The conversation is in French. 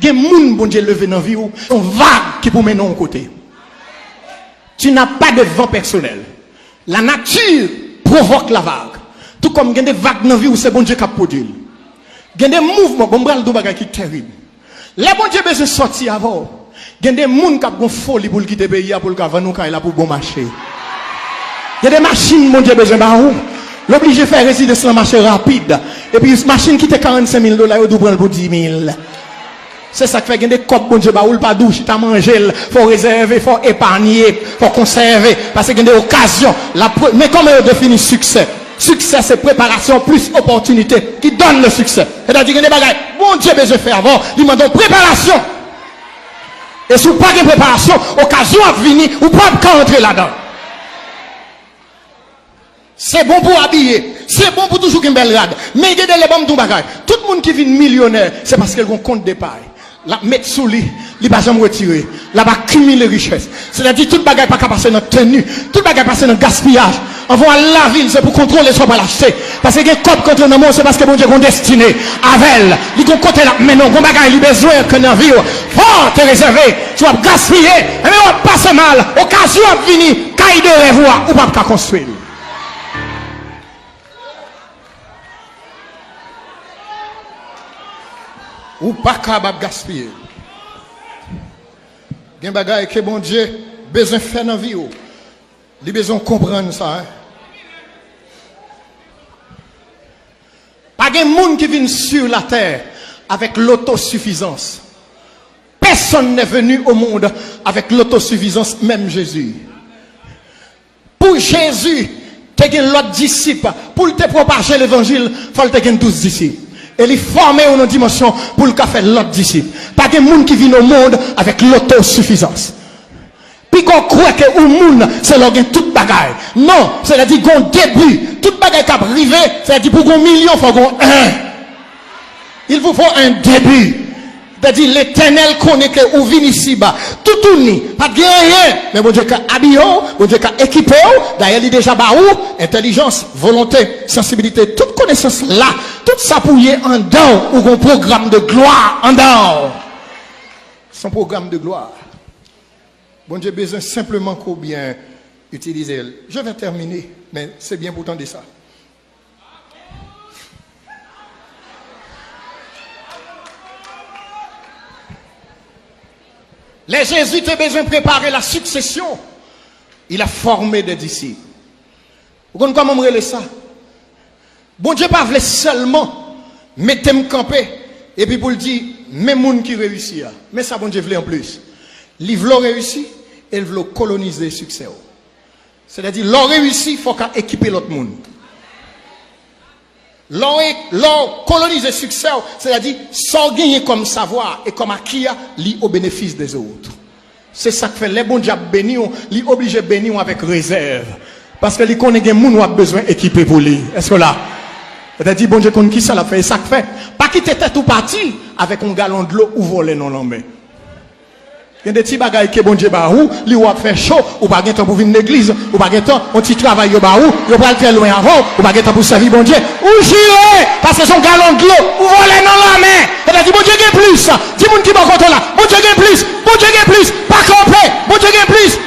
Il y a des gens bon Dieu levé dans la vie, on vague qui pour mener en côté. Tu n'as pas de vent personnel. La nature provoque la vague. Tout comme il y a des vagues dans la vie où c'est bon Dieu qui a produit. Il y a des mouvements, bon bral de bagaille qui terrible. Les bon Dieu besoin sortir avant. Il y a des gens qui ont folie pour quitter le pays pour le vendre nous pour bon marché. Il y a des machines bon Dieu besoin de l'obligé de faire résider sur le marché rapide. Et puis une machine qui te $45 000, il doit prendre pour 10 000. C'est ça qui fait qu'il y a des copes bon Dieu baoul pas douche, tu as mangé, faut réserver, faut épargner, faut conserver parce qu'il y a des occasions. Mais comment on définit succès? Succès, c'est préparation plus opportunité qui donne le succès. C'est-à-dire qu'il y a des bagages, bon Dieu besoin de faire avant, il demande préparation. Et si vous n'avez pas de préparation, occasion à venir, vous ne pouvez pas entrer là-dedans. C'est bon pour habiller, c'est bon pour toujours une belle rade. Mais il y a des bonnes tout bagages. Tout le monde qui vit millionnaire, c'est parce qu'il a un compte d'épargne. La mettre sous lui, il va jamais retirer. Là va cumuler richesse. C'est-à-dire tout bagage pas passer dans tenue, tout bagage passer dans gaspillage. On va à la ville, c'est pour contrôler soit pas l'acheter. Parce que les copes contre le monde, c'est parce que bon Dieu est destiné avec elle. Il ont côté là, mais non, bon bagage il besoin que dans la vie, faut te réserver, tu vas gaspiller, mais on va passer mal, occasion à venir, caille de revoir, ou pas construire. Ou pas capable de gaspiller. Il y a des choses que bon Dieu besoin de faire dans la vie. Il a besoin de comprendre ça. Pas de monde qui vient sur la terre avec l'autosuffisance. Personne n'est venu au monde avec l'autosuffisance, même Jésus. Pour Jésus, tu as l'autre disciple. Pour te propager l'évangile, il faut que tu aies 12 disciples. Et il forme une dimension pour le faire l'autre disciple. Pas de monde qui vient au monde avec l'autosuffisance. Puis qu'on croit que le monde, c'est là toute bagaille. Non, c'est-à-dire qu'on début, toute bagaille qui a privé, c'est-à-dire pour qu'on million, il faut qu'on un. Il vous faut un début. C'est-à-dire l'éternel connaît que vous venez ici-bas. Tout uni, pas de rien. Mais bon Dieu qui a habillé, bon Dieu qui a équipé, d'ailleurs il est déjà bas où, intelligence, volonté, sensibilité, toute connaissance là, tout ça pour y en dedans, ou un programme de gloire en dedans. Son programme de gloire. Bon Dieu besoin simplement qu'on bien utiliser. Je vais terminer, mais c'est bien pourtant de ça. Les Jésuites ont besoin de préparer la succession. Il a formé des disciples. Vous comprenez comment on relève ça? Bon Dieu pas voulu seulement mettre me camper et puis pour le dire, même monde qui réussit. Mais ça, bon Dieu voulait en plus. Il veut réussir et il veut coloniser le succès. C'est-à-dire, l'on réussit, il faut équiper l'autre monde. L'on colonise le succès, c'est-à-dire, sans gagner comme savoir et comme acquis, li au bénéfice des autres. C'est ça que fait les bons diables bénis, li obligé bénir avec réserve. Parce que li connaît des gens qui ont besoin d'équiper pour lui. Est-ce que là? C'est-à-dire, bon Dieu, qui ça l'a fait, ça que fait. Pas quitter tête ou parti avec un gallon de l'eau ou voler non l'homme. Il y a des petits bagailles qui bon Dieu barou, li ou a fait chaud, ou pas temps pour venir l'église, ou pas temps, on petit travail au barou, ou pas le faire loin avant, ou pas temps pour servir bon Dieu. Ou juré, parce que son gallon de l'eau, ou voler non la main. Elle a dit bon Dieu gagne plus. Dis-moi qui va contre là. Bon Dieu gagne plus. Bon Dieu gagne plus. Pas camper. Bon Dieu gagne plus.